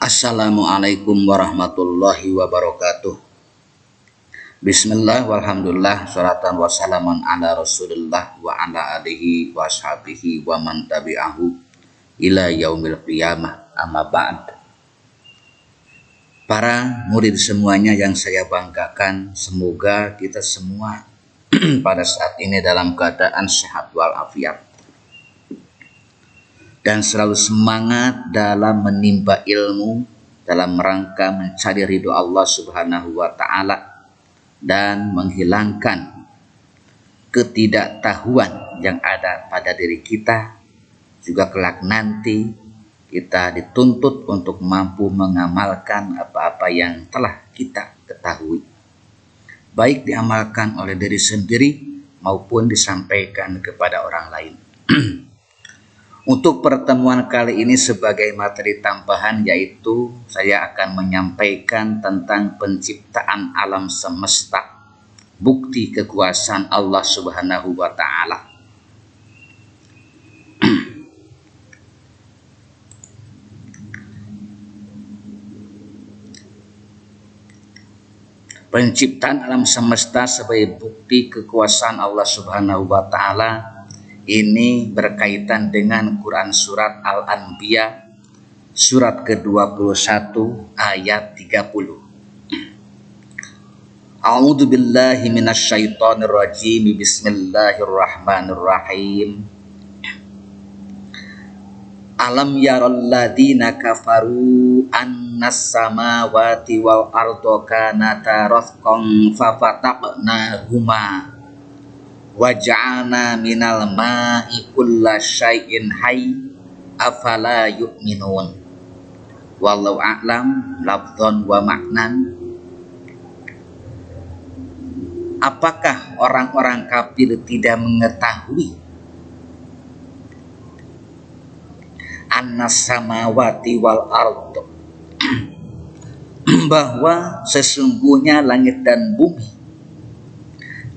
Assalamualaikum warahmatullahi wabarakatuh. Bismillah walhamdulillah salatan wassalaman ala rasulillah wa ala alihi wa ashabihi wa man tabi'ahu ila yaumil qiyamah, amma ba'd. Para murid semuanya yang saya banggakan, semoga kita semua pada saat ini dalam keadaan sehat walafiat dan selalu semangat dalam menimba ilmu dalam rangka mencari ridho Allah Subhanahu wa Ta'ala dan menghilangkan ketidaktahuan yang ada pada diri kita. Juga kelak nanti kita dituntut untuk mampu mengamalkan apa-apa yang telah kita ketahui, baik diamalkan oleh diri sendiri maupun disampaikan kepada orang lain. Untuk pertemuan kali ini sebagai materi tambahan, yaitu saya akan menyampaikan tentang penciptaan alam semesta, bukti kekuasaan Allah Subhanahu wa Ta'ala. Penciptaan alam semesta sebagai bukti kekuasaan Allah Subhanahu wa Ta'ala ini berkaitan dengan Quran surat Al-Anbiya surat ke-21 ayat 30. A'udzu billahi minasyaitonir rajim. Bismillahirrahmanirrahim. Alam yaral ladzina kafaru annas samawati wal arda kanata ratqan fafataqnahuma waja'alna minal ma'i kulla syai'in hayy afala yu'minun. Wallahu a'lam lafdhan wa maknan. Apakah orang-orang kafir tidak mengetahui annas samawati wal ard, bahwa sesungguhnya langit dan bumi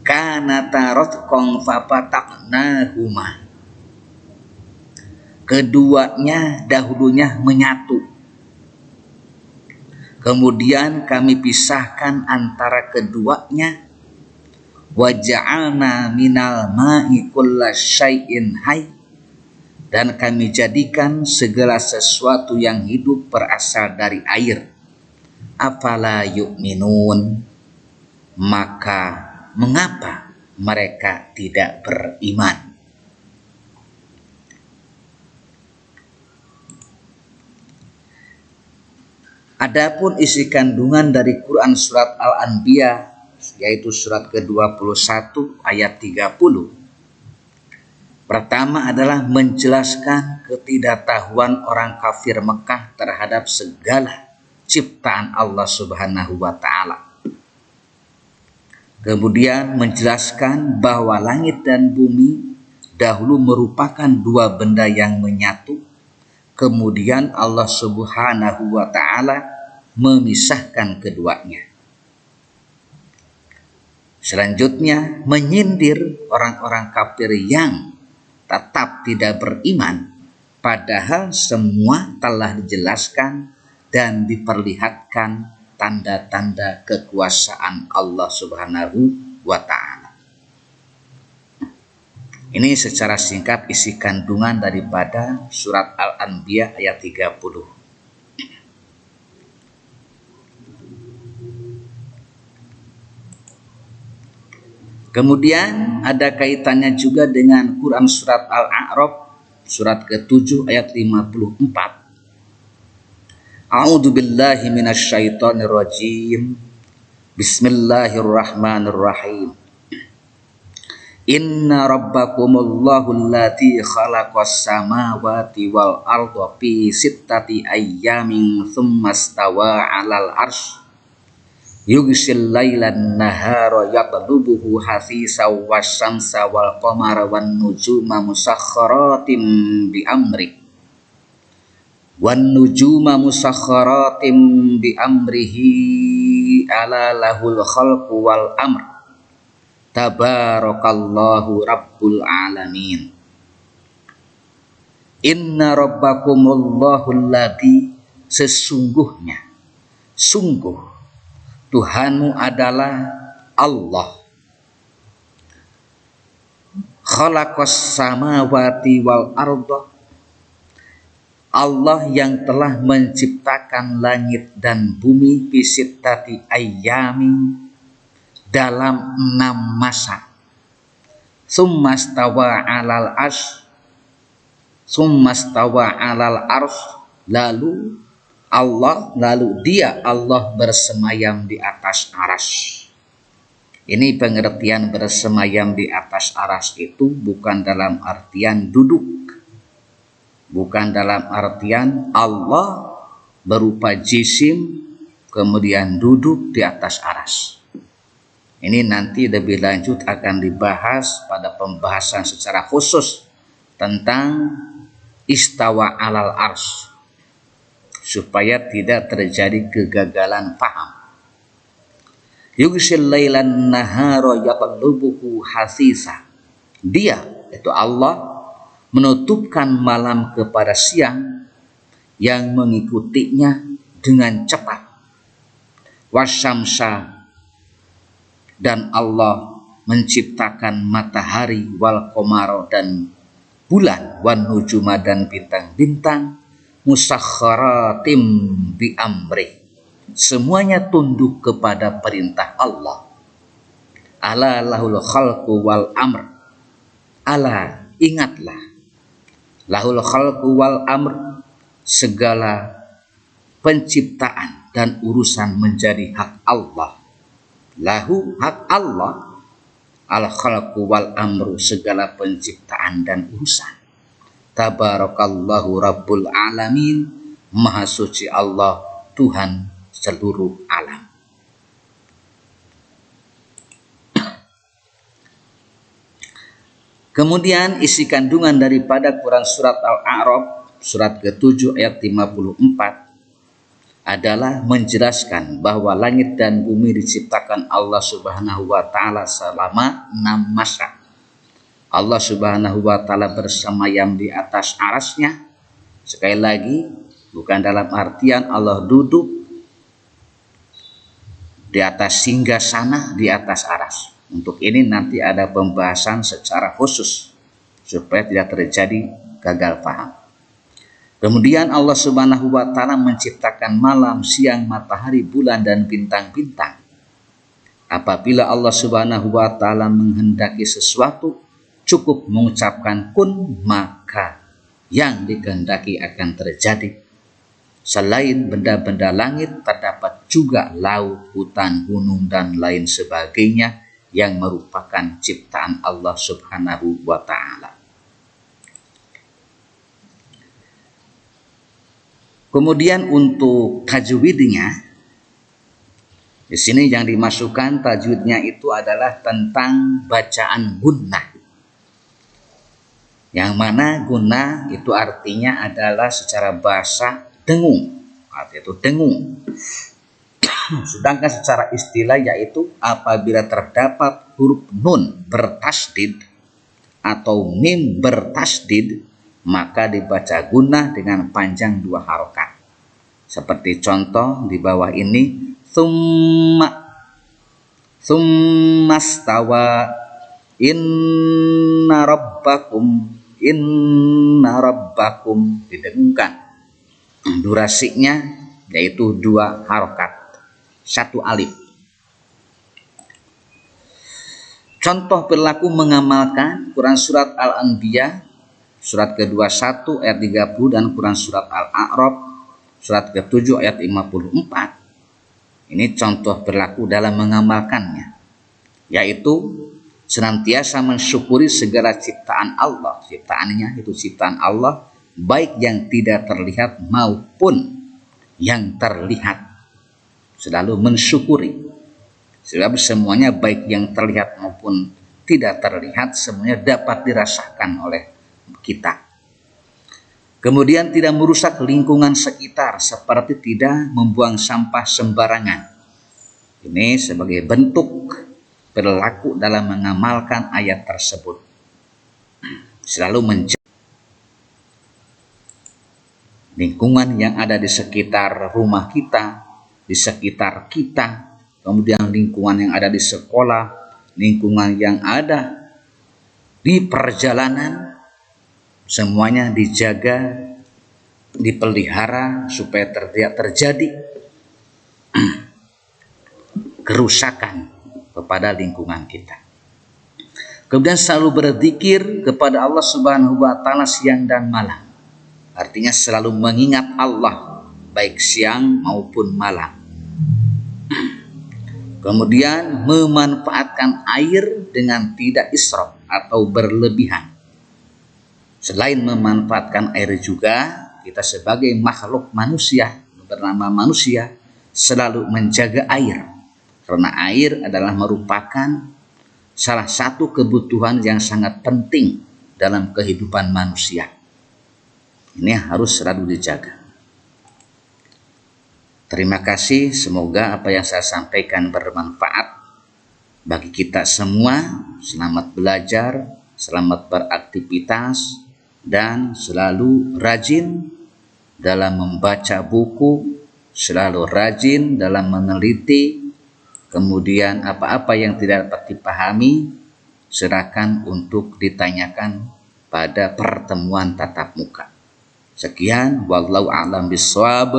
kanata ratqan fafataqnahuma, keduanya dahulunya menyatu, kemudian kami pisahkan antara keduanya. Waja'alna minal ma'i kulla syai'in hayy, dan kami jadikan segala sesuatu yang hidup berasal dari air. Afala yu'minun, maka mengapa mereka tidak beriman? Adapun isi kandungan dari Quran surat Al-Anbiya, yaitu surat ke-21 ayat 30. Pertama adalah menjelaskan ketidaktahuan orang kafir Mekah terhadap segala ciptaan Allah Subhanahu wa Ta'ala. Kemudian menjelaskan bahwa langit dan bumi dahulu merupakan dua benda yang menyatu. Kemudian Allah Subhanahu wa Ta'ala memisahkan keduanya. Selanjutnya menyindir orang-orang kafir yang tetap tidak beriman, padahal semua telah dijelaskan dan diperlihatkan tanda-tanda kekuasaan Allah Subhanahu wa Ta'ala. Ini secara singkat isi kandungan daripada surat Al-Anbiya ayat 30. Kemudian ada kaitannya juga dengan Quran surat Al-A'raf surat ke-7 ayat 54. A'udzu billahi minasyaitonir rajim. Bismillahirrahmanirrahim. Inna rabbakumullahu alladzi khalaqas samawati wal arda fi sittati ayyamin tsumma stawa 'alal arsy yughsil lailan nahara yatlubuhu hasisan wasyamsa wal qamara wan nujuma musakhkharatin bi amri ala lahul khalqu wal amr tabarakallahu rabbul alamin. Inna rabbakumullahu alladzi sesungguhnya, sungguh Tuhanmu adalah Allah. Khalaqas samawati wal arda, Allah yang telah menciptakan langit dan bumi bisittati ayyamin, dalam 6 masa. Summastawa alal arsy, summastawa alal arsy, lalu dia Allah bersemayam di atas arsy. Ini pengertian bersemayam di atas arsy itu bukan dalam artian duduk, bukan dalam artian Allah berupa jisim kemudian duduk di atas arsy. Ini nanti lebih lanjut akan dibahas pada pembahasan secara khusus tentang istawa alal arsy, supaya tidak terjadi kegagalan paham. Yughsil lailan nahara yatlubuhu hasisa, dia itu Allah menutupkan malam kepada siang yang mengikutinya dengan cepat. Wasyamsa, dan Allah menciptakan matahari, wal qamara, dan bulan, wan nujuma, dan bintang-bintang, musakhkharatim bi amri, semuanya tunduk kepada perintah Allah. Ala lahul khalqu wal amr, ala ingatlah, lahul khalqu wal amr, segala penciptaan dan urusan menjadi hak Allah. Lahu, hak Allah, al khalqu wal amru, segala penciptaan dan urusan. Tabarakallahu rabbul alamin, maha suci Allah, Tuhan seluruh alam. Kemudian isi kandungan daripada Quran surat Al-A'raf surat ke-7 ayat 54 adalah menjelaskan bahwa langit dan bumi diciptakan Allah Subhanahu wa taala selama 6 masa. Allah Subhanahu wa taala bersemayam di atas arasnya. Sekali lagi, bukan dalam artian Allah duduk di atas singgasana di atas aras. Untuk ini nanti ada pembahasan secara khusus supaya tidak terjadi gagal paham. Kemudian Allah Subhanahu wa taala menciptakan malam, siang, matahari, bulan, dan bintang-bintang. Apabila Allah Subhanahu wa taala menghendaki sesuatu, cukup mengucapkan kun, maka yang dikehendaki akan terjadi. Selain benda-benda langit, terdapat juga laut, hutan, gunung, dan lain sebagainya yang merupakan ciptaan Allah Subhanahu wa taala. Kemudian untuk tajwidnya, di sini yang dimasukkan tajwidnya itu adalah tentang bacaan gunnah. Yang mana gunnah itu artinya adalah secara bahasa dengung, artinya itu dengung. Sedangkan secara istilah yaitu apabila terdapat huruf nun bertasdid atau mim bertasdid, maka dibaca gunnah dengan panjang 2 harokat. Seperti contoh di bawah ini, summastawa inna rabbakum didengungkan. Durasinya yaitu 2 harokat, 1 alif. Contoh perilaku mengamalkan Quran surat Al-Anbiya surat ke-21 ayat 30 dan Quran surat Al-A'raf surat ke-7 ayat 54. Ini contoh perilaku dalam mengamalkannya, yaitu senantiasa mensyukuri segala ciptaan Allah. Ciptaannya itu ciptaan Allah, baik yang tidak terlihat maupun yang terlihat. Selalu mensyukuri, sebab semuanya baik yang terlihat maupun tidak terlihat, semuanya dapat dirasakan oleh kita. Kemudian tidak merusak lingkungan sekitar, seperti tidak membuang sampah sembarangan. Ini sebagai bentuk perilaku dalam mengamalkan ayat tersebut. Selalu lingkungan yang ada di sekitar rumah kita, di sekitar kita, kemudian lingkungan yang ada di sekolah, lingkungan yang ada di perjalanan, semuanya dijaga, dipelihara supaya tidak terjadi kerusakan kepada lingkungan kita. Kemudian selalu berzikir kepada Allah Subhanahu wa taala siang dan malam. Artinya selalu mengingat Allah baik siang maupun malam. Kemudian memanfaatkan air dengan tidak israf atau berlebihan. Selain memanfaatkan air juga, kita sebagai makhluk manusia bernama manusia selalu menjaga air. Karena air adalah merupakan salah satu kebutuhan yang sangat penting dalam kehidupan manusia. Ini harus selalu dijaga. Terima kasih, semoga apa yang saya sampaikan bermanfaat bagi kita semua. Selamat belajar, selamat beraktivitas, dan selalu rajin dalam membaca buku, selalu rajin dalam meneliti. Kemudian apa-apa yang tidak dapat dipahami, silakan untuk ditanyakan pada pertemuan tatap muka. Sekian, wallahu a'lam bishawab,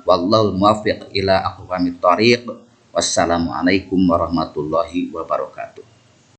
wallahu muwaffiq ila aqwamit thoriq. Wassalamualaikum warahmatullahi wabarakatuh.